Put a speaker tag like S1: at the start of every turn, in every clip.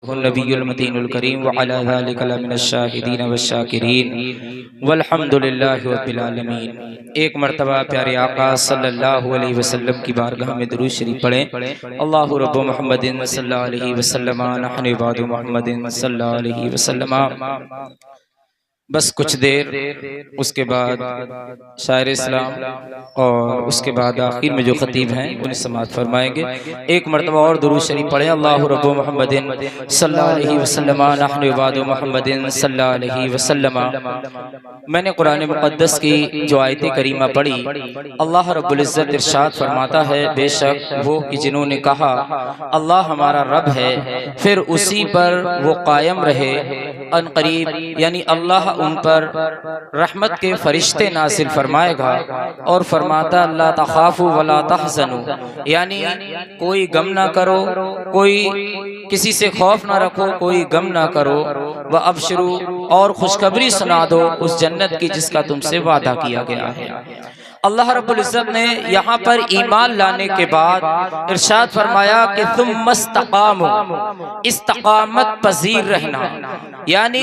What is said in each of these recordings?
S1: नबीयुल मतीनुल करीम व अला ज़ालिका लमिनश शाहिदीन वश्शाकिरीन वल्हम्दुलिल्लाहि रब्बिल आलमीन। एक मरतबा प्यारे आका सल्लल्लाहु अलैहि वसल्लम की बारगाह में दुरूद शरीफ पढ़ें। अल्लाहु रब्बु मुहम्मदिन सल्लल्लाहु अलैहि वसल्लम नहनु इबादु मुहम्मदिन सल्लल्लाहु अलैहि वसल्लम। बस कुछ देर उसके बाद शायर इस्लाम और उसके बाद आखिर में जो खतीब हैं उन्हें समाअत फरमाएंगे। एक मरतबा और दुरूद शरीफ पढ़े। अल्लाहु रब्बु मुहम्मदिन सल्लल्लाहु अलैहि वसल्लम नहनु इबादु मुहम्मदिन सल्लल्लाहु अलैहि वसल्लम। मैंने कुरान मुक़द्दस की जो आयत करीमा पढ़ी, अल्लाह रब्बुल इज़्ज़त इरशाद फरमाता है, बेशक वो कि जिन्होंने कहा अल्लाह हमारा रब है, फिर उसी पर वो कायम रहे, अनकरीब यानी अल्लाह उन पर रहमत के फरिश्ते नासिल फरमाएगा। और फरमाता ला तखाफू वला तहज़नू, यानी कोई गम ना करो, कोई किसी से खौफ ना रखो, कोई गम ना करो। व अबशरू, और खुशखबरी सुना दो उस जन्नत की जिसका तुमसे वादा किया गया है। अल्लाह रब्बुल इज़्ज़त ने यहाँ पर ईमान लाने के बाद इरशाद फरमाया कि तुम मस्तकामो, इस्तकामत पजीर रहना, यानी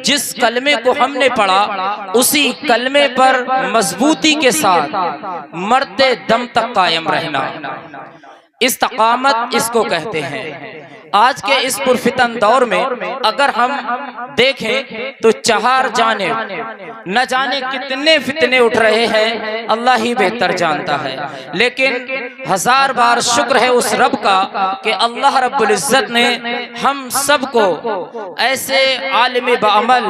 S1: जिस कलमे को हमने पढ़ा उसी कलमे पर मजबूती के साथ मरते दम तक कायम रहना। इस्तकामत इसको कहते हैं। आज के इस पुरफितन दौर में अगर हम देखें तो चार जाने न जाने कितने फितने उठ रहे हैं, अल्लाह ही बेहतर जानता है। लेकिन हजार बार शुक्र है उस रब का कि अल्लाह रब्बुल इज़्ज़त ने हम सबको ऐसे आलिम बाअमल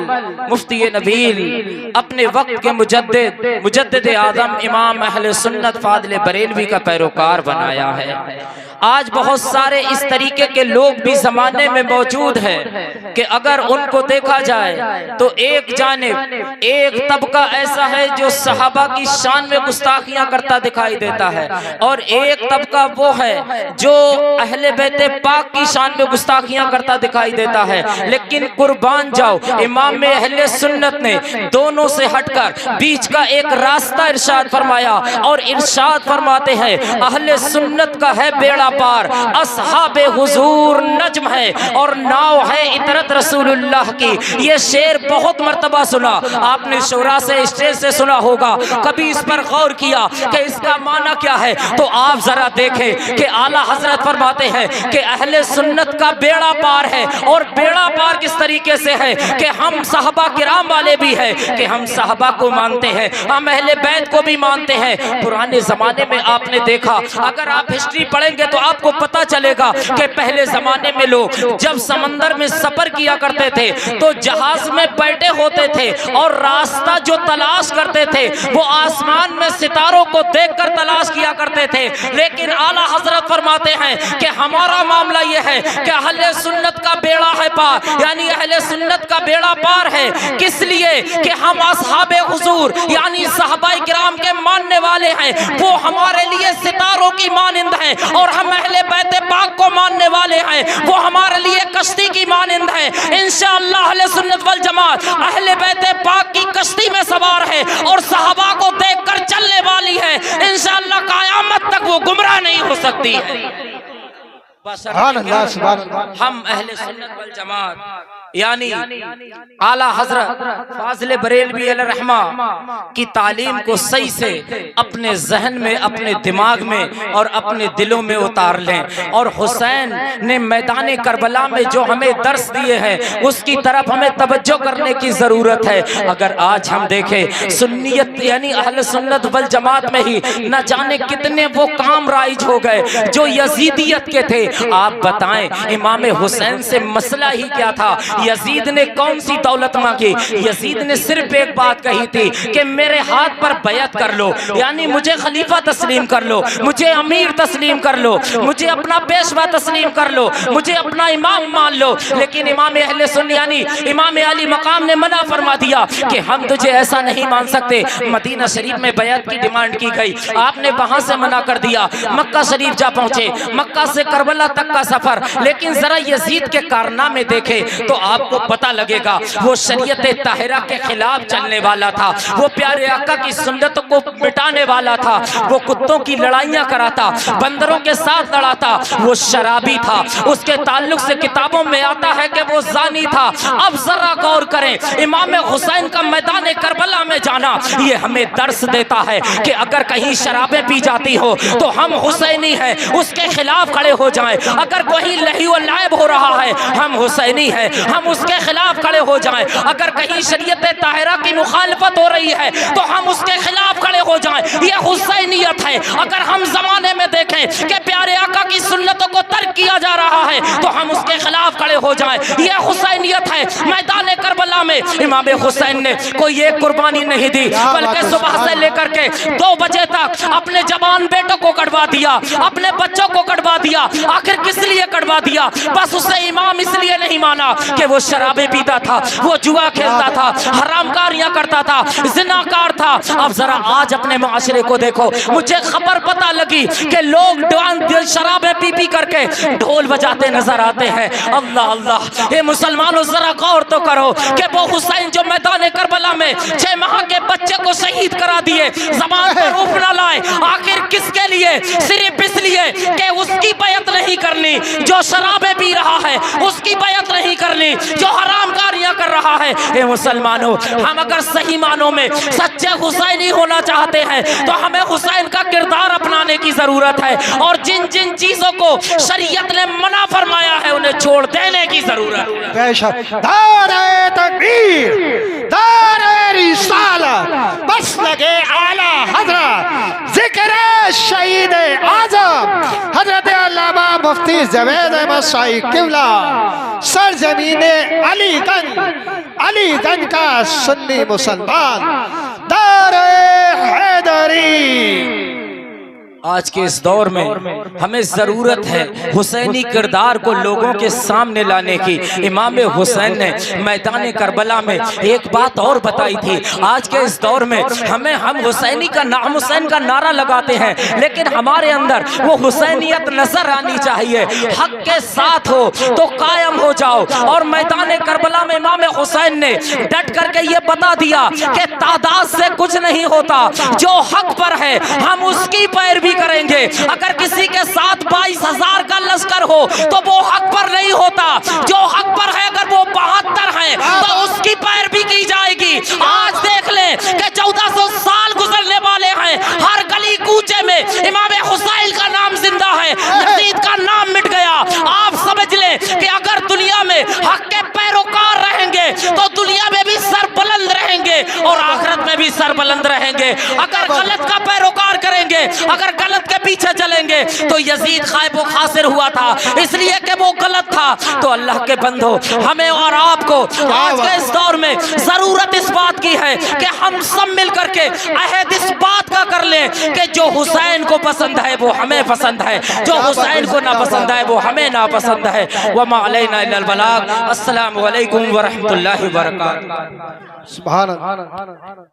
S1: मुफ्ती नबील, अपने वक्त के मुजद्दिद आज़म इमाम अहले सुन्नत फादिल बरेलवी का पैरोकार बनाया है। आज बहुत सारे इस तरीके के लोग भी जमाने में मौजूद हैं कि अगर उनको देखा जाए तो एक जानिब एक तबका ऐसा है जो सहाबा की शान में गुस्ताखियां करता दिखाई देता है, और एक तबका वो है जो अहले बैते पाक की शान में गुस्ताखियां करता दिखाई देता है। लेकिन कुर्बान जाओ, इमाम अहले सुन्नत ने दोनों से हटकर बीच का एक रास्ता इरशाद फरमाया और इरशाद फरमाते हैं, अहले सुन्नत का है बेड़ा पार, असहाबे हुजूर नज्म है और नाव है इतरत रसूलुल्लाह की। ये शेर बहुत मर्तबा सुना आपने, शोरा से स्टेज से सुना होगा, कभी इस पर गौर किया कि इसका माना क्या है? तो आप जरा देखें कि आला हजरत फरमाते हैं कि अहले सुन्नत का बेड़ा पार है। और बेड़ा पार किस तरीके से है कि हम साहबा किराम वाले भी है कि हम साहबा को मानते हैं, हम अहले बैत को भी मानते हैं। पुराने जमाने में आपने देखा, अगर आप हिस्ट्री पढ़ेंगे तो आपको पता चलेगा कि पहले जमाने में लोग जब समंदर में सफर किया करते थे तो जहाज में बैठे होते थे और रास्ता जो तलाश करते थे वो आसमान में सितारों को देखकर तलाश किया करते थे। लेकिन आला हजरत फरमाते हैं कि हमारा मामला यह है कि अहले सुन्नत का बेड़ा है पार, यानी अहले सुन्नत का बेड़ा पार है। किस लिए? कि हम असहाबे हुजूर यानी सहाबाए किराम के मानने वाले हैं, वो हमारे लिए सितारों की मानिंद हैं। और हम अहले बैते पाक को मानने वाले हैं, वो हमारे लिए कश्ती की मानिंद है। इंशाअल्लाह अहले सुन्नत वल जमात अहले बैते पाक की कश्ती में सवार है और सहाबा को देखकर चलने वाली है। इंशाअल्लाह क़यामत तक वो गुमराह नहीं हो सकती है। हम अहले सुन्नत वल जमात यानी आला हजरत फाजिल बरेलवी अलैहिर्रहमा की तालीम को सही से अपने जहन में, अपने दिमाग में और अपने दिलों में उतार लें। और हुसैन ने मैदान करबला में जो हमें दर्स दिए हैं उसकी तरफ हमें तवज्जो करने की जरूरत है। अगर आज हम देखें सुन्नियत यानी अहले सुन्नत वल जमात में ही न जाने कितने वो काम राइज हो गए जो यजीदियत के थे। आप बताएं, इमाम हुसैन से मसला ही क्या था? यजीद ने कौन सी दौलत मांगी? यजीद ने सिर्फ एक बात कही थी कि मेरे हाथ पर बैत कर लो, यानी मुझे खलीफा तस्लीम कर लो, मुझे अमीर तस्लीम कर लो, मुझे अपना पेशवा तस्लीम कर लो, मुझे अपना इमाम मान लो। लेकिन इमाम अहले सुन्नत यानी इमाम अली मकाम ने मना फरमा दिया कि हम तुझे ऐसा नहीं मान सकते। मदीना शरीफ में बैत की डिमांड की गई, आपने वहां से मना कर दिया। मक्का शरीफ जा पहुंचे, मक्का से करबला तक का सफर। लेकिन जरा यजीद के कारनामे देखे तो आपको पता लगेगा वो शरीयत ताहिरा के खिलाफ चलने वाला था, वो प्यारे आका की सुन्नत को मिटाने वाला था, वो कुत्तों की लड़ाइयाँ कराता, बंदरों के साथ लड़ाता, वो शराबी था, उसके ताल्लुक से किताबों में आता है कि वो जानी था। अब जरा गौर करें, इमाम हुसैन का मैदान करबला में जाना ये हमें दर्स देता है कि अगर कहीं शराबें पी जाती हो तो हम हुसैनी हैं, उसके खिलाफ खड़े हो जाएं। अगर कोई लही व लाइब हो रहा है हम हुसैनी हैं, हम उसके खिलाफ खड़े हो जाएं। अगर कहीं शरीयत ताहिरा की मुखालफत हो रही है तो हम उसके खिलाफ खड़े हो जाएं, ये हुसैनियत है। अगर हम जमाने में देखें कि प्यारे आका की सुन्नतों को तर्क किया जा रहा है तो हम उसके खिलाफ खड़े हो जाएं, ये हुसैनियत है। मैदान करबला में इमाम हुसैन ने कोई एक कुर्बानी नहीं दी, बल्कि सुबह से लेकर के 2 बजे तक अपने जवान बेटों को कटवा दिया, अपने बच्चों को कटवा दिया। आखिर किस लिए कटवा दिया? बस उसे इमाम इसलिए नहीं माना कि वो शराबें पीता था, वो जुआ खेलता था, हरामकारियां करता था, जिनाकार था। अब जरा आज अपने माशरे को देखो, मुझे खबर पता लगी कि लोग शराबें पी पी करके ढोल बजाते नजर आते हैं। अल्लाह अल्लाह, ये मुसलमानों जरा गौर तो करो कि वो हुसैन जो मैदान करबला में 6 माह के बच्चे को शहीद करा दिए, ज़बान पर रूप न लाए, आखिर किसके लिए? सिर्फ इसलिए कि उसकी बैत नहीं करनी जो शराबें पी रहा है, उसकी बैत नहीं करनी जो हरामकारियां कर रहा है। ये मुसलमानों, हम अगर सही मानों में सच्चे हुसैनी होना चाहते हैं तो हमें हुसैन का किरदार अपनाने की जरूरत है, और जिन जिन चीजों को शरीयत ने मना फरमाया है उन्हें छोड़ देने की जरूरत है।
S2: बेशक दारे तकबीर, दारे रिसालत, बस लगे आला हजरत जिक्र शहीद आजम हजरत अल्लामा मुफ्ती जावेद अहमद शाही किबला सरजमीन अलीगंज का सुन्नी मुसलमान दारे हैदरी।
S1: आज के इस दौर में हमें जरूरत है हुसैनी किरदार को लोगों के सामने लाने की। इमाम हुसैन ने मैदान करबला में एक बात और बताई थी। आज के इस दौर में हम हुसैनी का नाम, हुसैन का नारा लगाते हैं, लेकिन हमारे अंदर वो हुसैनियत नजर आनी चाहिए। हक के साथ हो तो कायम हो जाओ। और मैदान करबला में इमाम हुसैन ने डट करके ये बता दिया कि तादाद से कुछ नहीं होता, जो हक पर है हम उसकी पैरवी करेंगे। अगर किसी के साथ 22,000 का लश्कर हो तो वो हक पर नहीं होता, जो हक पर है अगर वो 72 है तो उसकी पैरवी की जाएगी। आज देख ले कि 1400 साल गुजरने वाले हैं, हर गली कूचे में इमाम हुसैन का नाम जिंदा है, यजीद का नाम मिट गया। आप समझ ले कि अगर दुनिया में हक के पैरोकार रहेंगे तो दुनिया में भी सर बुलंद रहेंगे और आखिरत में भी सर बुलंद रहेंगे। अगर गलत का पैरोकार करेंगे, अगर गलत के पीछे चलेंगे तो यजीद खाइब व खासिर हुआ था, इसलिए कि वो गलत था। तो अल्लाह के बंदो, हमें और आपको आज के इस दौर में जरूरत इस बात की है कि हम सब मिल करके अहद इस बात का कर लें कि जो हुसैन को पसंद है वो हमें पसंद है, जो हुसैन को ना पसंद है वो हमें ना पसंद है। वमा अलैना इल्लल बलाग। अस्सलामु अलैकुम व रहमतुल्लाहि व बरकातहू।
S2: सुभान अल्लाह।